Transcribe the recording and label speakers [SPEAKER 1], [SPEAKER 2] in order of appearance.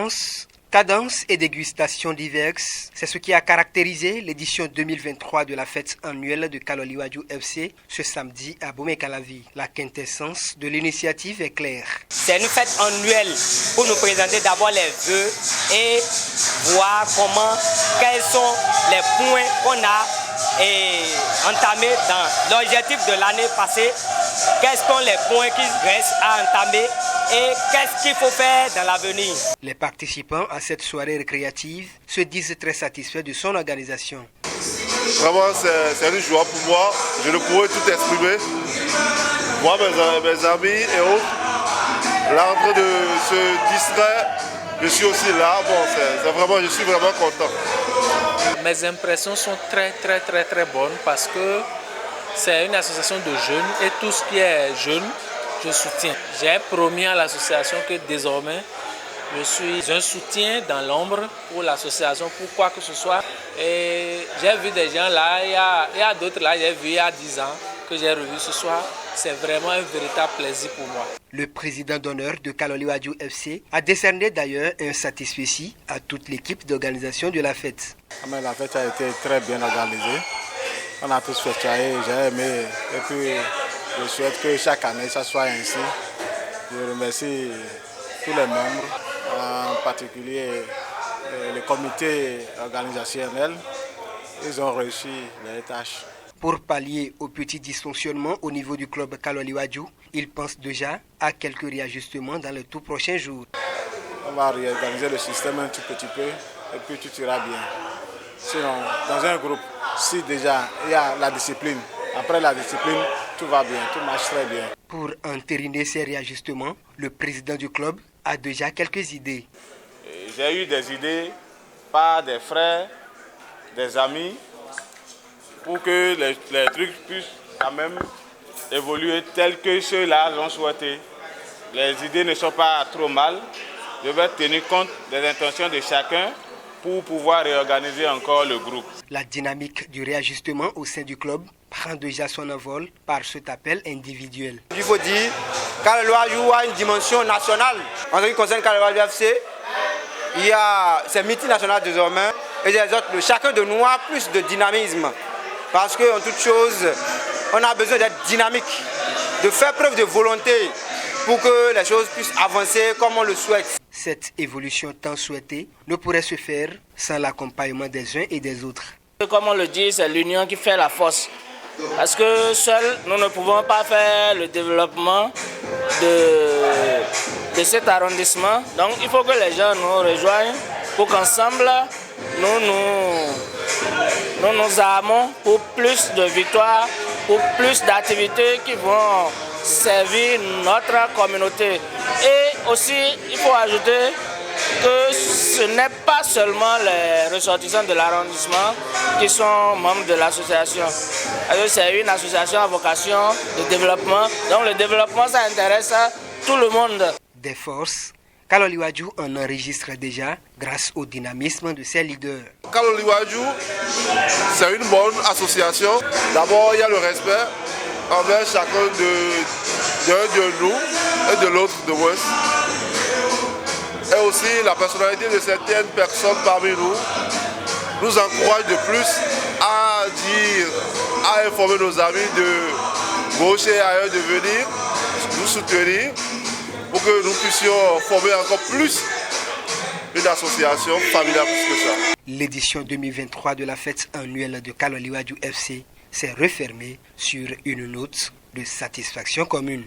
[SPEAKER 1] Ambiance, cadence et dégustation diverses, c'est ce qui a caractérisé l'édition 2023 de la fête annuelle de Kaloliwadjo FC ce samedi à Bomey-Calavi. La quintessence de l'initiative est claire.
[SPEAKER 2] C'est une fête annuelle pour nous présenter d'abord les vœux et voir quels sont les points qu'on a entamés dans l'objectif de l'année passée, quels sont les points qui restent à entamer et qu'est-ce qu'il faut faire dans l'avenir.
[SPEAKER 1] Les participants à cette soirée récréative se disent très satisfaits de son organisation.
[SPEAKER 3] Vraiment, c'est une joie pour moi. Je ne pourrais tout exprimer. Moi, mes amis et autres, là en train de se distraire, je suis aussi là. Bon, je suis vraiment content.
[SPEAKER 4] Mes impressions sont très bonnes parce que c'est une association de jeunes et tout ce qui est jeune, je soutiens. J'ai promis à l'association que désormais, je suis un soutien dans l'ombre pour l'association, pour quoi que ce soit. Et j'ai vu des gens là, il y a d'autres là, j'ai vu il y a 10 ans, que j'ai revu ce soir. C'est vraiment un véritable plaisir pour moi.
[SPEAKER 1] Le président d'honneur de Kaloliwadjo FC a décerné d'ailleurs un satisfecit à toute l'équipe d'organisation de la fête.
[SPEAKER 5] La fête a été très bien organisée. On a tous fêté, j'ai aimé. Et puis, je souhaite que chaque année, ça soit ainsi. Je remercie tous les membres, en particulier le comité organisationnel. Ils ont réussi les tâches.
[SPEAKER 1] Pour pallier aux petits dysfonctionnements au niveau du club Kaloliwadjo, il pense déjà à quelques réajustements dans les tout prochains jours.
[SPEAKER 5] On va réorganiser le système un tout petit peu et puis tout ira bien. Sinon, dans un groupe, si déjà il y a la discipline, après la discipline, tout va bien, tout marche très bien.
[SPEAKER 1] Pour entériner ces réajustements, le président du club a déjà quelques idées.
[SPEAKER 6] J'ai eu des idées par des frères, des amis, pour que les trucs puissent quand même évoluer tels que ceux-là l'ont souhaité. Les idées ne sont pas trop mal. Je vais tenir compte des intentions de chacun pour pouvoir réorganiser encore le groupe.
[SPEAKER 1] La dynamique du réajustement au sein du club prend déjà son envol par cet appel individuel.
[SPEAKER 2] Il faut dire que Kaloliwadjo a une dimension nationale. En ce qui concerne Kaloliwadjo FC, c'est multinational désormais et les autres, chacun de nous a plus de dynamisme. Parce qu'en toute chose, on a besoin d'être dynamique, de faire preuve de volonté pour que les choses puissent avancer comme on le souhaite.
[SPEAKER 1] Cette évolution tant souhaitée ne pourrait se faire sans l'accompagnement des uns et des autres.
[SPEAKER 7] Comme on le dit, c'est l'union qui fait la force. Parce que seuls, nous ne pouvons pas faire le développement de cet arrondissement. Donc il faut que les gens nous rejoignent pour qu'ensemble, nous nous armons pour plus de victoires, pour plus d'activités qui vont servir notre communauté. Et aussi, il faut ajouter que ce n'est pas seulement les ressortissants de l'arrondissement qui sont membres de l'association. C'est une association à vocation de développement. Donc le développement, ça intéresse tout le monde.
[SPEAKER 1] Des forces, Kaloliwadjo en enregistre déjà grâce au dynamisme de ses leaders.
[SPEAKER 3] Kaloliwadjo, c'est une bonne association. D'abord, il y a le respect envers chacun de nous et de l'autre de l'Ouest. Et aussi la personnalité de certaines personnes parmi nous encourage de plus à informer nos amis de gauche et ailleurs de venir nous soutenir pour que nous puissions former encore plus une association familiale plus que ça.
[SPEAKER 1] L'édition 2023 de la fête annuelle de Kaloliwadjo FC s'est refermée sur une note de satisfaction commune.